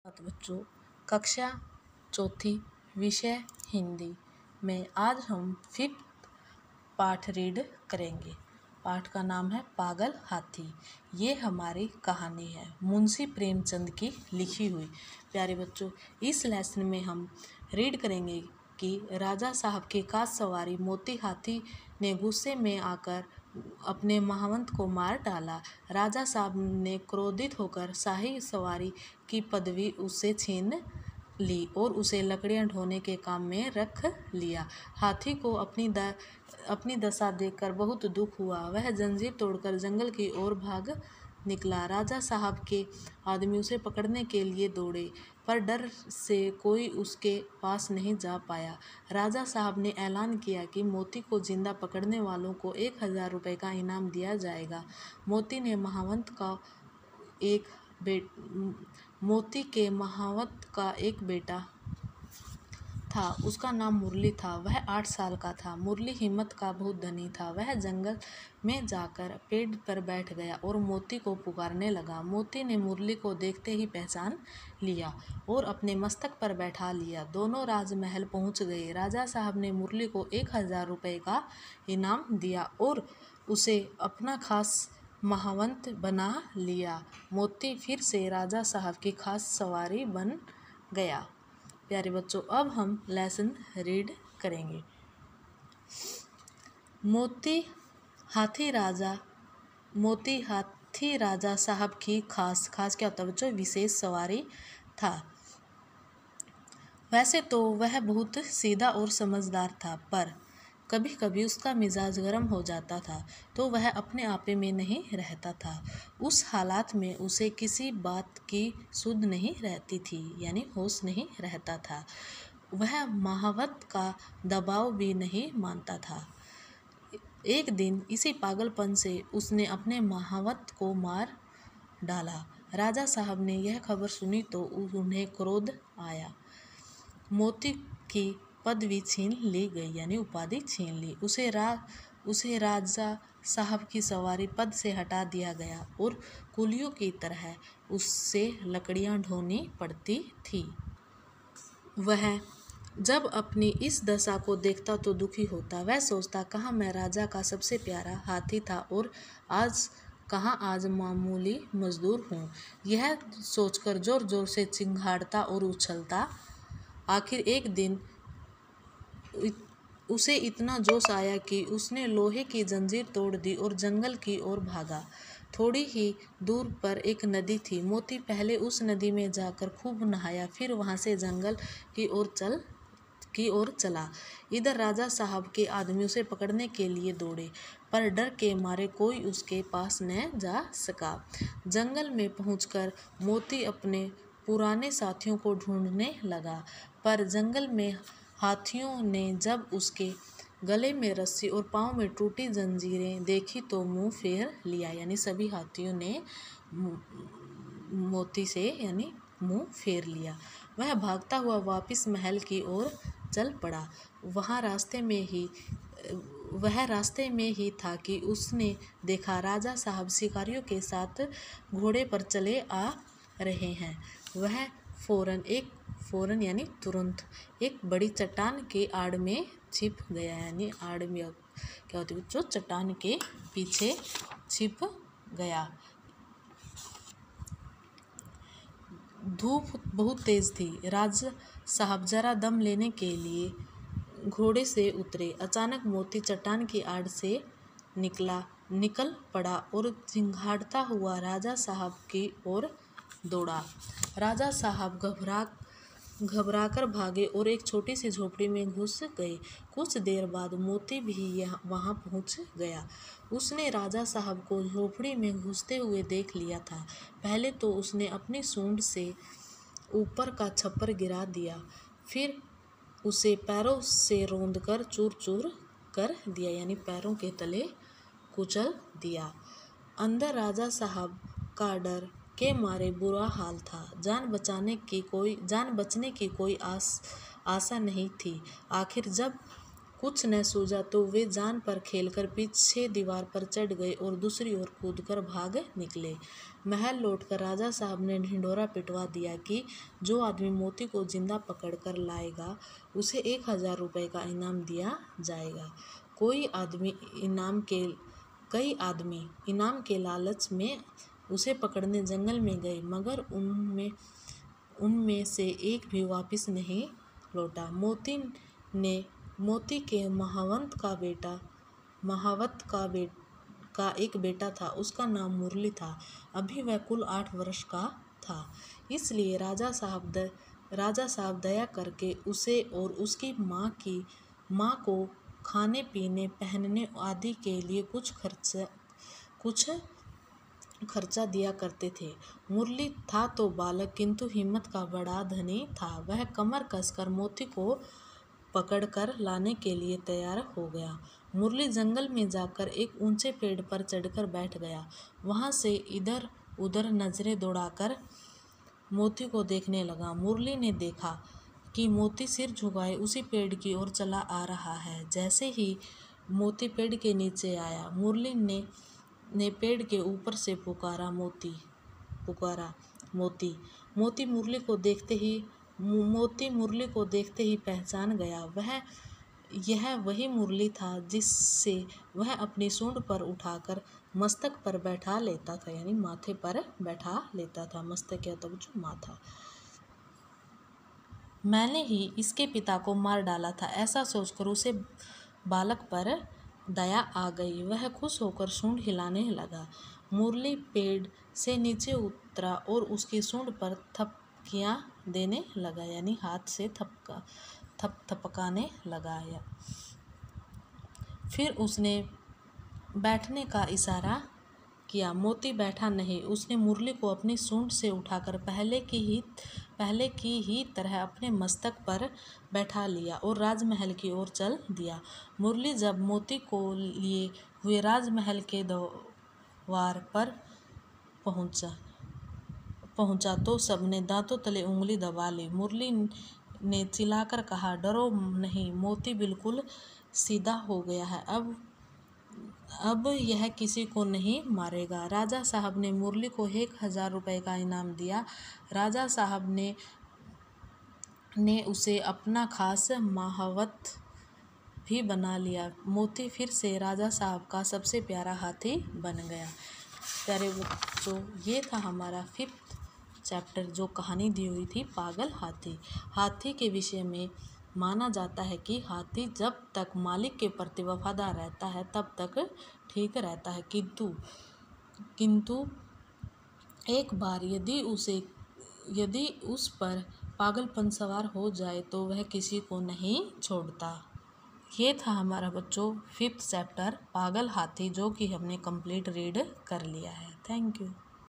बच्चों, कक्षा चौथी विषय हिंदी में आज हम 5th पाठ रीड करेंगे। पाठ का नाम है पागल हाथी। ये हमारी कहानी है मुंशी प्रेमचंद की लिखी हुई। प्यारे बच्चों, इस लेसन में हम रीड करेंगे कि राजा साहब की खास सवारी मोती हाथी ने गुस्से में आकर अपने महावंत को मार डाला। राजा साहब ने क्रोधित होकर शाही सवारी की पदवी उससे छीन ली और उसे लकड़ियां ढोने के काम में रख लिया। हाथी को अपनी दशा देखकर बहुत दुख हुआ। वह जंजीर तोड़कर जंगल की ओर भाग निकला। राजा साहब के आदमी उसे पकड़ने के लिए दौड़े, पर डर से कोई उसके पास नहीं जा पाया। राजा साहब ने ऐलान किया कि मोती को जिंदा पकड़ने वालों को 1000 रुपये का इनाम दिया जाएगा। मोती के महावत का एक बेटा था। उसका नाम मुरली था। वह 8 साल का था। मुरली हिम्मत का बहुत धनी था। वह जंगल में जाकर पेड़ पर बैठ गया और मोती को पुकारने लगा। मोती ने मुरली को देखते ही पहचान लिया और अपने मस्तक पर बैठा लिया। दोनों राजमहल पहुंच गए। राजा साहब ने मुरली को 1000 रुपये का इनाम दिया और उसे अपना खास महावंत बना लिया। मोती फिर से राजा साहब की खास सवारी बन गया। प्यारे बच्चों, अब हम लेसन रीड करेंगे। मोती हाथी राजा साहब की खास क्या होता है बच्चों? विशेष सवारी था। वैसे तो वह बहुत सीधा और समझदार था, पर कभी कभी उसका मिजाज गर्म हो जाता था तो वह अपने आपे में नहीं रहता था। उस हालात में उसे किसी बात की सुध नहीं रहती थी, यानी होश नहीं रहता था। वह महावत का दबाव भी नहीं मानता था। एक दिन इसी पागलपन से उसने अपने महावत को मार डाला। राजा साहब ने यह खबर सुनी तो उन्हें क्रोध आया। मोती की पदवी छीन ली गई, यानी उपाधि छीन ली। उसे राजा साहब की सवारी पद से हटा दिया गया और कुलियों की तरह उससे लकड़ियां ढोनी पड़ती थी। वह जब अपनी इस दशा को देखता तो दुखी होता। वह सोचता, कहाँ मैं राजा का सबसे प्यारा हाथी था और आज मामूली मजदूर हूँ। यह सोचकर जोर जोर से चिंघाड़ता और उछलता। आखिर एक दिन उसे इतना जोश आया कि उसने लोहे की जंजीर तोड़ दी और जंगल की ओर भागा। थोड़ी ही दूर पर एक नदी थी। मोती पहले उस नदी में जाकर खूब नहाया, फिर वहां से जंगल की ओर चला। इधर राजा साहब के आदमी उसे पकड़ने के लिए दौड़े, पर डर के मारे कोई उसके पास न जा सका। जंगल में पहुंचकर मोती अपने पुराने साथियों को ढूंढने लगा, पर जंगल में हाथियों ने जब उसके गले में रस्सी और पांव में टूटी जंजीरें देखी तो मुंह फेर लिया, यानी सभी हाथियों ने मोती से यानी मुंह फेर लिया। वह भागता हुआ वापस महल की ओर चल पड़ा। वह रास्ते में ही था कि उसने देखा राजा साहब शिकारियों के साथ घोड़े पर चले आ रहे हैं। वह फौरन यानी तुरंत एक बड़ी चट्टान के आड़ में छिप गया, यानी आड़ में क्या होती है बच्चों? चट्टान के पीछे छिप गया। धूप बहुत तेज थी। राजा साहब जरा दम लेने के लिए घोड़े से उतरे। अचानक मोती चट्टान की आड़ से निकल पड़ा और चिंघाड़ता हुआ राजा साहब की ओर दौड़ा। राजा साहब घबराकर भागे और एक छोटी सी झोपड़ी में घुस गए। कुछ देर बाद मोती भी वहां पहुंच गया। उसने राजा साहब को झोपड़ी में घुसते हुए देख लिया था। पहले तो उसने अपनी सूंड से ऊपर का छप्पर गिरा दिया, फिर उसे पैरों से रौंदकर चूर-चूर कर दिया, यानी पैरों के तले कुचल दिया। अंदर राजा साहब का डर के मारे बुरा हाल था। जान बचने की कोई आशा नहीं थी। आखिर जब कुछ न सूझा तो वे जान पर खेलकर पीछे दीवार पर चढ़ गए और दूसरी ओर कूदकर भाग निकले। महल लौटकर राजा साहब ने ढिंढोरा पिटवा दिया कि जो आदमी मोती को जिंदा पकड़कर लाएगा उसे 1000 रुपये का इनाम दिया जाएगा। कई आदमी इनाम के लालच में उसे पकड़ने जंगल में गए, मगर उनमें से एक भी वापस नहीं लौटा। मोती के महावत का एक बेटा था। उसका नाम मुरली था। अभी वह कुल 8 वर्ष का था। इसलिए राजा साहब दया करके उसे और उसकी माँ को खाने पीने पहनने आदि के लिए कुछ खर्चा दिया करते थे। मुरली था तो बालक, किंतु हिम्मत का बड़ा धनी था। वह कमर कसकर मोती को पकड़कर लाने के लिए तैयार हो गया। मुरली जंगल में जाकर एक ऊंचे पेड़ पर चढ़कर बैठ गया। वहां से इधर उधर नजरें दौड़ाकर मोती को देखने लगा। मुरली ने देखा कि मोती सिर झुकाए उसी पेड़ की ओर चला आ रहा है। जैसे ही मोती पेड़ के नीचे आया, मुरली ने पेड़ के ऊपर से पुकारा, मोती। मोती मुरली को देखते ही पहचान गया। यह वही मुरली था जिससे वह अपनी सूंड पर उठाकर मस्तक पर बैठा लेता था, यानी माथे पर बैठा लेता था। मस्तक या तो जो माथा। मैंने ही इसके पिता को मार डाला था। ऐसा सोचकर उसे बालक पर दया आ गई। वह खुश होकर सूंड हिलाने लगा। मुरली पेड़ से नीचे उतरा और उसकी सूंड पर थपकियां देने लगा, यानी हाथ से थपथपाने लगा। फिर उसने बैठने का इशारा किया। मोती बैठा नहीं। उसने मुरली को अपनी सूंड से उठाकर पहले की ही तरह अपने मस्तक पर बैठा लिया और राजमहल की ओर चल दिया। मुरली जब मोती को लिए हुए राजमहल के द्वार पर पहुंचा तो सबने दांतों तले उंगली दबा ली। मुरली ने चिल्लाकर कहा, डरो नहीं, मोती बिल्कुल सीधा हो गया है। अब यह किसी को नहीं मारेगा। राजा साहब ने मुरली को 1000 रुपये का इनाम दिया। राजा साहब ने उसे अपना खास महावत भी बना लिया। मोती फिर से राजा साहब का सबसे प्यारा हाथी बन गया। प्यारे बच्चों, ये था हमारा 5th चैप्टर, जो कहानी दी हुई थी पागल हाथी। हाथी के विषय में माना जाता है कि हाथी जब तक मालिक के प्रति वफादार रहता है तब तक ठीक रहता है, किंतु एक बार यदि उस पर पागलपन सवार हो जाए तो वह किसी को नहीं छोड़ता। ये था हमारा बच्चों 5th चैप्टर पागल हाथी, जो कि हमने कंप्लीट रीड कर लिया है। Thank you.